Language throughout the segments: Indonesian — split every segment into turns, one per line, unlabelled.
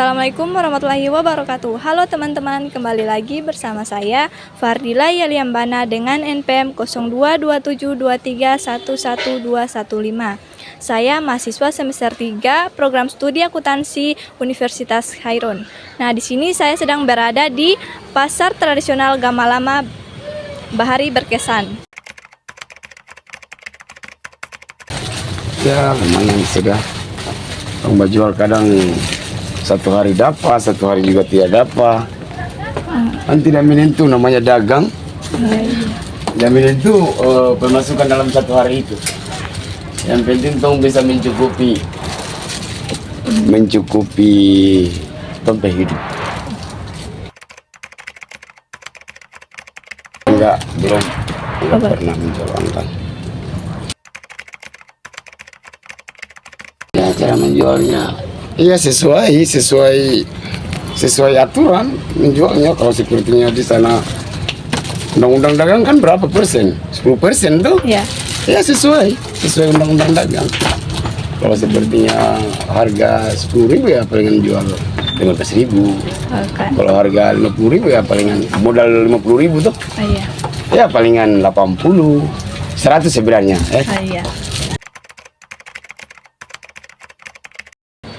Assalamualaikum warahmatullahi wabarakatuh. Halo teman-teman, kembali lagi bersama saya Fardila Yaliambana dengan NPM 022723111215. Saya mahasiswa semester 3 program studi akuntansi Universitas Khairun. Nah, di sini saya sedang berada di Pasar Tradisional Gamalama Bahari Berkesan.
Ya, lumayan sudah. Orang jual kadang satu hari dapat, satu hari juga tidak dapat. Kan tidak menentu, namanya dagang. Tidak menentu pemasukan dalam satu hari itu. Yang penting tong bisa mencukupi tempat hidup. Belum pernah menjualkan. Ya, cara menjualnya, iya sesuai aturan menjualnya. Kalau sepertinya di sana undang-undang dagang kan berapa persen? 10% tuh?
Ya.
Ya sesuai undang-undang dagang. Kalau sepertinya harga 10.000 ya palingan jual 15.000. Kalau harga 50.000 ya palingan modal 50.000 tuh.
Iya.
Ya palingan 80, 100 sebenarnya.
Iya.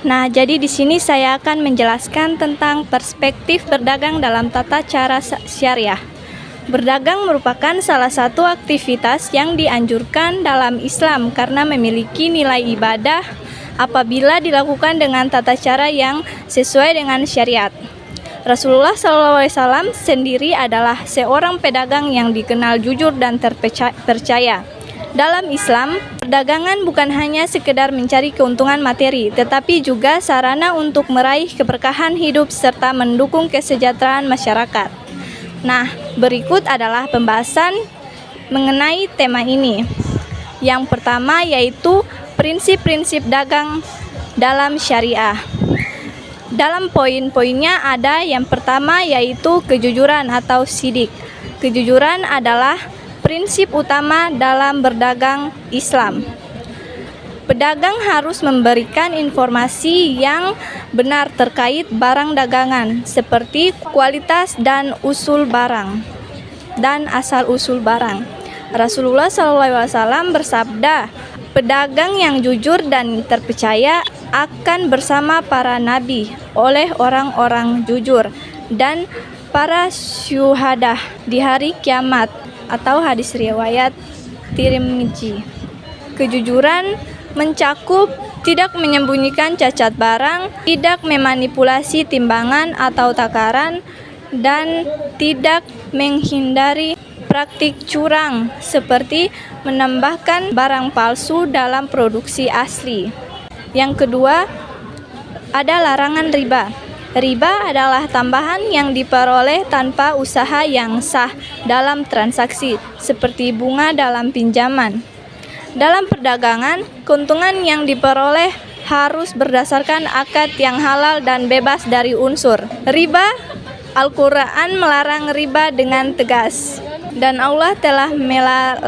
Nah, jadi di sini saya akan menjelaskan tentang perspektif berdagang dalam tata cara syariah. Berdagang merupakan salah satu aktivitas yang dianjurkan dalam Islam karena memiliki nilai ibadah apabila dilakukan dengan tata cara yang sesuai dengan syariat. Rasulullah SAW sendiri adalah seorang pedagang yang dikenal jujur dan terpercaya. Dalam Islam, perdagangan bukan hanya sekedar mencari keuntungan materi, tetapi juga sarana untuk meraih keberkahan hidup serta mendukung kesejahteraan masyarakat. Nah, berikut adalah pembahasan mengenai tema ini. Yang pertama yaitu prinsip-prinsip dagang dalam syariah. Dalam poin-poinnya ada yang pertama yaitu kejujuran atau sidik. Kejujuran adalah prinsip utama dalam berdagang Islam. Pedagang harus memberikan informasi yang benar terkait barang dagangan, seperti kualitas dan usul barang dan asal-usul barang. Rasulullah SAW bersabda, pedagang yang jujur dan terpercaya akan bersama para nabi oleh orang-orang jujur dan para syuhada di hari kiamat, atau hadis riwayat Tirmidzi. Kejujuran mencakup tidak menyembunyikan cacat barang, tidak memanipulasi timbangan atau takaran, dan tidak menghindari praktik curang seperti menambahkan barang palsu dalam produksi asli. Yang kedua, ada larangan riba. Riba adalah tambahan yang diperoleh tanpa usaha yang sah dalam transaksi, seperti bunga dalam pinjaman. Dalam perdagangan, keuntungan yang diperoleh harus berdasarkan akad yang halal dan bebas dari unsur riba. Al-Quran melarang riba dengan tegas, dan Allah telah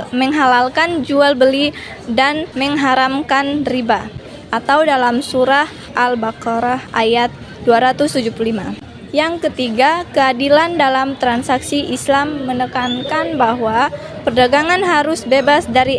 menghalalkan jual beli dan mengharamkan riba, atau dalam surah Al-Baqarah ayat 275. Yang ketiga, keadilan dalam transaksi. Islam menekankan bahwa perdagangan harus bebas dari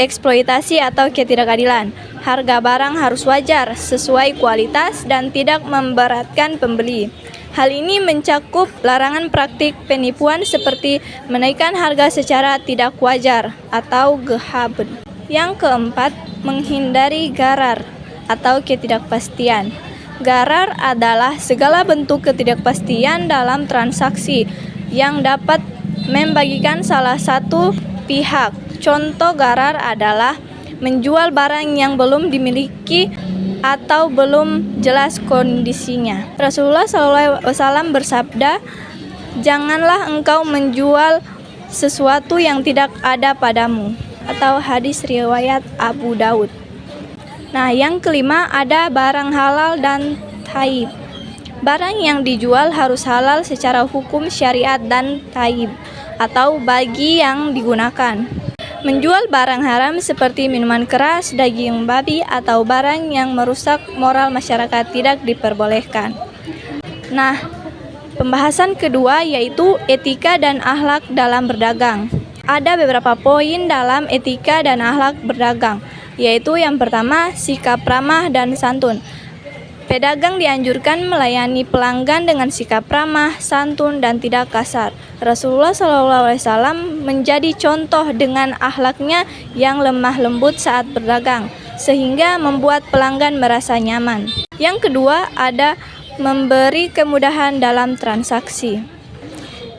eksploitasi atau ketidakadilan. Harga barang harus wajar, sesuai kualitas, dan tidak memberatkan pembeli. Hal ini mencakup larangan praktik penipuan seperti menaikkan harga secara tidak wajar atau ghabn. Yang keempat, menghindari gharar atau ketidakpastian. Gharar adalah segala bentuk ketidakpastian dalam transaksi yang dapat membagikan salah satu pihak. Contoh gharar adalah menjual barang yang belum dimiliki atau belum jelas kondisinya. Rasulullah SAW bersabda, "Janganlah engkau menjual sesuatu yang tidak ada padamu," atau hadis riwayat Abu Daud. Nah, yang kelima ada barang halal dan thayyib. Barang yang dijual harus halal secara hukum syariat dan thayyib, atau bagi yang digunakan. Menjual barang haram seperti minuman keras, daging babi, atau barang yang merusak moral masyarakat tidak diperbolehkan. Nah, pembahasan kedua yaitu etika dan akhlak dalam berdagang. Ada beberapa poin dalam etika dan akhlak berdagang, yaitu yang pertama, sikap ramah dan santun. Pedagang dianjurkan melayani pelanggan dengan sikap ramah, santun, dan tidak kasar. Rasulullah SAW menjadi contoh dengan akhlaknya yang lemah lembut saat berdagang, sehingga membuat pelanggan merasa nyaman. Yang kedua, ada memberi kemudahan dalam transaksi.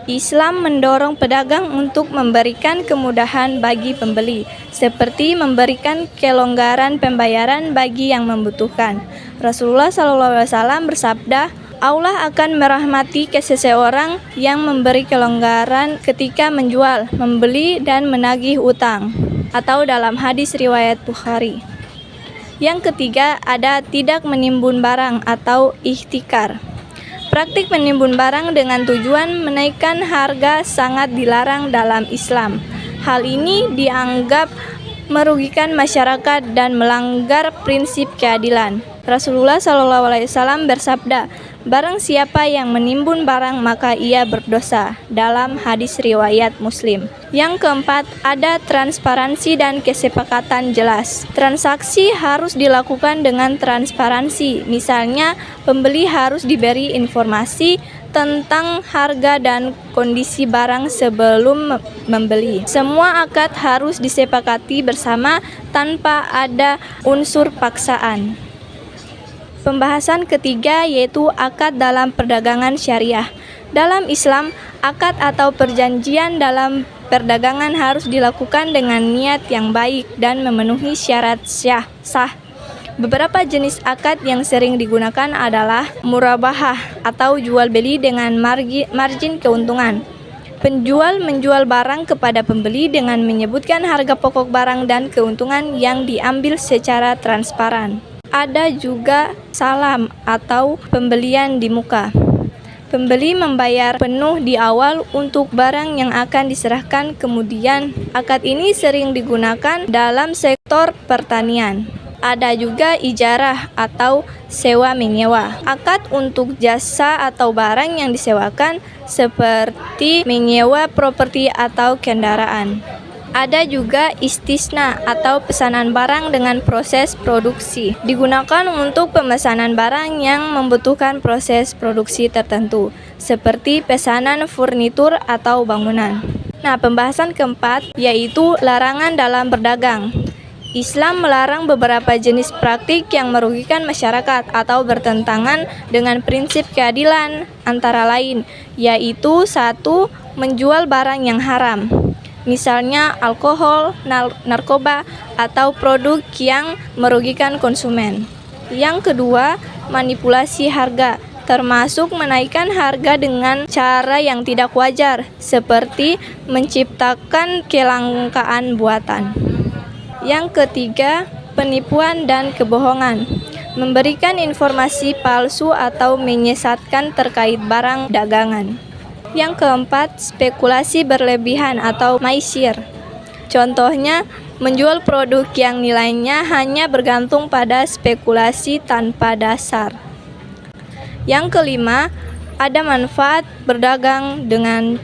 Islam mendorong pedagang untuk memberikan kemudahan bagi pembeli, seperti memberikan kelonggaran pembayaran bagi yang membutuhkan. Rasulullah SAW bersabda, Allah akan merahmati seseorang yang memberi kelonggaran ketika menjual, membeli, dan menagih utang, atau dalam hadis riwayat Bukhari. Yang ketiga, ada tidak menimbun barang atau ihtikar. Praktik menimbun barang dengan tujuan menaikkan harga sangat dilarang dalam Islam. Hal ini dianggap merugikan masyarakat dan melanggar prinsip keadilan. Rasulullah SAW bersabda, barang siapa yang menimbun barang maka ia berdosa, dalam hadis riwayat Muslim. Yang keempat, ada transparansi dan kesepakatan jelas. Transaksi harus dilakukan dengan transparansi. Misalnya, pembeli harus diberi informasi tentang harga dan kondisi barang sebelum membeli. Semua akad harus disepakati bersama tanpa ada unsur paksaan. Pembahasan ketiga yaitu akad dalam perdagangan syariah. Dalam Islam, akad atau perjanjian dalam perdagangan harus dilakukan dengan niat yang baik dan memenuhi syarat sah. Beberapa jenis akad yang sering digunakan adalah murabahah atau jual beli dengan margin keuntungan. Penjual menjual barang kepada pembeli dengan menyebutkan harga pokok barang dan keuntungan yang diambil secara transparan. Ada juga salam atau pembelian di muka. Pembeli membayar penuh di awal untuk barang yang akan diserahkan kemudian. Akad ini sering digunakan dalam sektor pertanian. Ada juga ijarah atau sewa menyewa. Akad untuk jasa atau barang yang disewakan seperti menyewa properti atau kendaraan. Ada juga istisna atau pesanan barang dengan proses produksi. Digunakan untuk pemesanan barang yang membutuhkan proses produksi tertentu, seperti pesanan furnitur atau bangunan. Nah, pembahasan keempat yaitu larangan dalam berdagang. Islam melarang beberapa jenis praktik yang merugikan masyarakat atau bertentangan dengan prinsip keadilan, antara lain yaitu 1. Menjual barang yang haram, misalnya alkohol, narkoba, atau produk yang merugikan konsumen. Yang kedua, manipulasi harga, termasuk menaikkan harga dengan cara yang tidak wajar, seperti menciptakan kelangkaan buatan. Yang ketiga, penipuan dan kebohongan, memberikan informasi palsu atau menyesatkan terkait barang dagangan. Yang keempat, spekulasi berlebihan atau maisir. Contohnya, menjual produk yang nilainya hanya bergantung pada spekulasi tanpa dasar. Yang kelima, ada manfaat berdagang dengan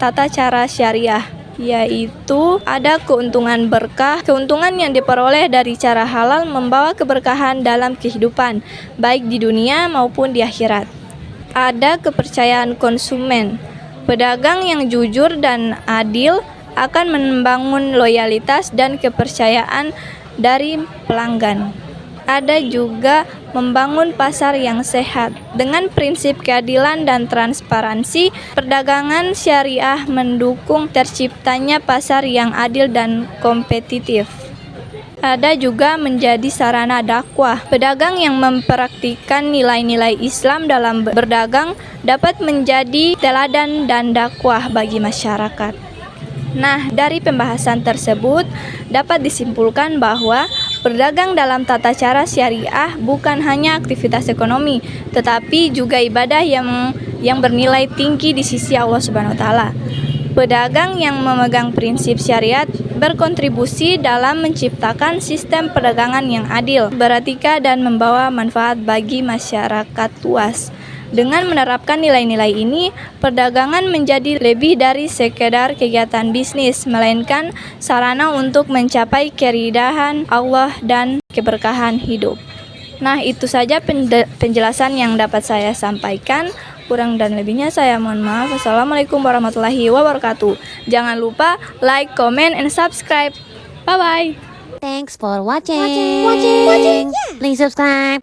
tata cara syariah, yaitu ada keuntungan berkah. Keuntungan yang diperoleh dari cara halal membawa keberkahan dalam kehidupan, baik di dunia maupun di akhirat. Ada kepercayaan konsumen. Pedagang yang jujur dan adil akan membangun loyalitas dan kepercayaan dari pelanggan. Ada juga membangun pasar yang sehat. Dengan prinsip keadilan dan transparansi, perdagangan syariah mendukung terciptanya pasar yang adil dan kompetitif. Ada juga menjadi sarana dakwah. Pedagang yang mempraktikkan nilai-nilai Islam dalam berdagang dapat menjadi teladan dan dakwah bagi masyarakat. Nah, dari pembahasan tersebut dapat disimpulkan bahwa berdagang dalam tata cara syariah bukan hanya aktivitas ekonomi, tetapi juga ibadah yang bernilai tinggi di sisi Allah Subhanahu wa taala. Pedagang yang memegang prinsip syariat berkontribusi dalam menciptakan sistem perdagangan yang adil, beretika, dan membawa manfaat bagi masyarakat luas. Dengan menerapkan nilai-nilai ini, perdagangan menjadi lebih dari sekedar kegiatan bisnis, melainkan sarana untuk mencapai keridhaan Allah dan keberkahan hidup. Nah, itu saja penjelasan yang dapat saya sampaikan. Kurang dan lebihnya saya mohon maaf. Wassalamualaikum warahmatullahi wabarakatuh. Jangan lupa like, comment, and subscribe. Bye-bye.
Thanks for watching. Please subscribe.